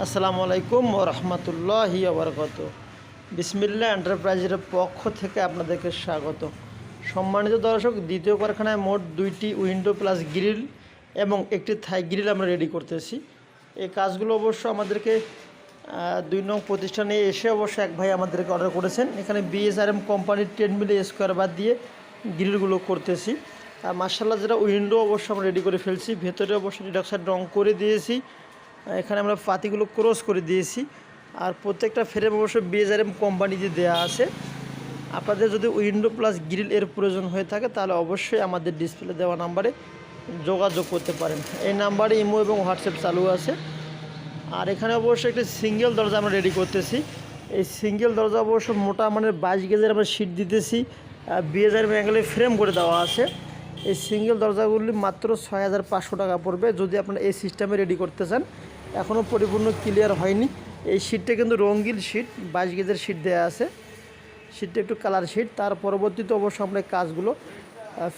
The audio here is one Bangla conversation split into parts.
আসসালামু আলাইকুম ওয়া রাহমাতুল্লাহি ওয়া বারাকাতুহু। বিসমিল্লাহ এন্টারপ্রাইজের পক্ষ থেকে আপনাদেরকে স্বাগত। সম্মানিত দর্শক, দ্বিতীয় কারখানায় মোট 2টি উইন্ডো প্লাস গ্রিল এবং একটি থাই গ্রিল আমরা রেডি করতেছি। এই কাজগুলো অবশ্য আমাদেরকে 2 নং প্রতিষ্ঠানে এসে অবশ্য এক ভাই আমাদেরকে অর্ডার করেছেন। এখানে বিএসআরএম কোম্পানির 10 মিলি স্কোয়ার বার দিয়ে গ্রিলগুলো করতেছি। আর মার্শাল্লাহ যেটা উইন্ডো অবশ্য আমরা রেডি করে ফেলছি, ভেতরে অবশ্য রিডাকশন রং করে দিয়েছি। এখানে আমরা পাতিগুলো ক্রস করে দিয়েছি। আর প্রত্যেকটা ফ্রেম অবশ্য বিএসআরএম কোম্পানি দিয়ে দেওয়া আছে। আপনাদের যদি উইন্ডো প্লাস গ্রিল এর প্রয়োজন হয়ে থাকে তাহলে অবশ্যই আমাদের ডিসপ্লে দেওয়া নাম্বারে যোগাযোগ করতে পারেন। এই নাম্বারে ইমো এবং হোয়াটসঅ্যাপ চালু আছে। আর এখানে অবশ্যই একটি সিঙ্গেল দরজা আমরা রেডি করতেছি। এই সিঙ্গেল দরজা অবশ্য মোটা মানের 22 গেজের আমরা শিট দিতেছি, বিএসআরএম অ্যাঙ্গেলে ফ্রেম করে দেওয়া আছে। এই সিঙ্গেল দরজাগুলি মাত্র 6500 টাকা পড়বে যদি আপনারা এই সিস্টেমে রেডি করতে চান। এখনও পরিপূর্ণ ক্লিয়ার হয়নি। এই শিটটা কিন্তু রঙিন শিট, 22 গেজের শিট দেওয়া আছে। শিটটা একটু কালার শিট। তার পরবর্তীতে অবশ্য আমরা কাজগুলো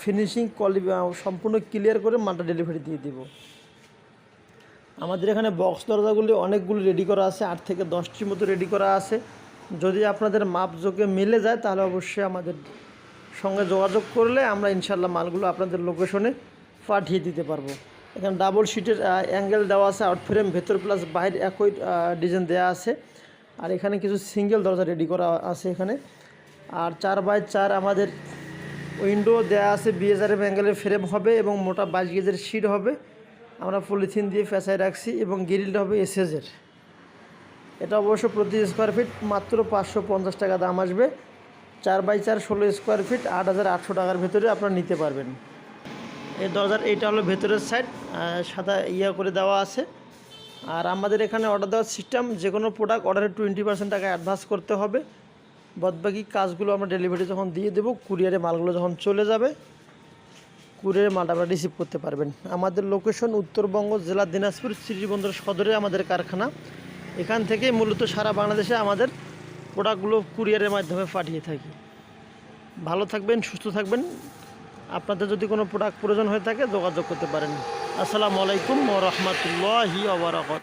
ফিনিশিং সম্পূর্ণ ক্লিয়ার করে মালটা ডেলিভারি দিয়ে দেব। আমাদের এখানে বক্স দরজাগুলি অনেকগুলো রেডি করা আছে, 8 থেকে 10টির মতো রেডি করা আছে। যদি আপনাদের মাপজোকে মিলে যায় তাহলে অবশ্যই আমাদের সঙ্গে যোগাযোগ করলে আমরা ইনশাল্লাহ মালগুলো আপনাদের লোকেশনে পাঠিয়ে দিতে পারবো। এখানে ডাবল শিটের অ্যাঙ্গেল দেওয়া আছে, আউট ফ্রেম ভেতর প্লাস বাইরে একই ডিজাইন দেওয়া আছে। আর এখানে কিছু সিঙ্গেল দরজা রেডি করা আছে এখানে। আর 4x4 আমাদের উইন্ডো দেওয়া আছে, বিএসআরএম অ্যাঙ্গেলের ফ্রেম হবে এবং মোটা 22 গেজের শিট হবে। আমরা পলিথিন দিয়ে ফেঁসায় রাখছি এবং গ্রিলটা হবে এসএসের। এটা অবশ্য প্রতি স্কোয়ার ফিট মাত্র 550 টাকা দাম আসবে। 4x4 16 স্কোয়ার ফিট 8800 টাকার ভেতরে আপনারা নিতে পারবেন। এই দরজার এইটা হলো ভেতরের সাইড, সাদা করে দেওয়া আছে। আর আমাদের এখানে অর্ডার দেওয়ার সিস্টেম, যে কোনো প্রোডাক্ট অর্ডারে 20% টাকা অ্যাডভান্স করতে হবে। বাদবাকি কাজগুলো আমরা ডেলিভারি যখন দিয়ে দেবো, কুরিয়ারে মালগুলো যখন চলে যাবে, কুরিয়ারে মালটা আপনারা রিসিভ করতে পারবেন। আমাদের লোকেশন উত্তরবঙ্গ জেলা দিনাজপুর শ্রীবন্দর সদরে আমাদের কারখানা। এখান থেকে মূলত সারা বাংলাদেশে আমাদের প্রোডাক্টগুলো কুরিয়ারের মাধ্যমে পাঠিয়ে থাকি। ভালো থাকবেন, সুস্থ থাকবেন। আপনাদের যদি কোনো প্রোডাক্ট প্রয়োজন হয়ে থাকে যোগাযোগ করতে পারেন। আসসালামু আলাইকুম ওয়া রাহমাতুল্লাহি ওয়া বারাকাতুহু।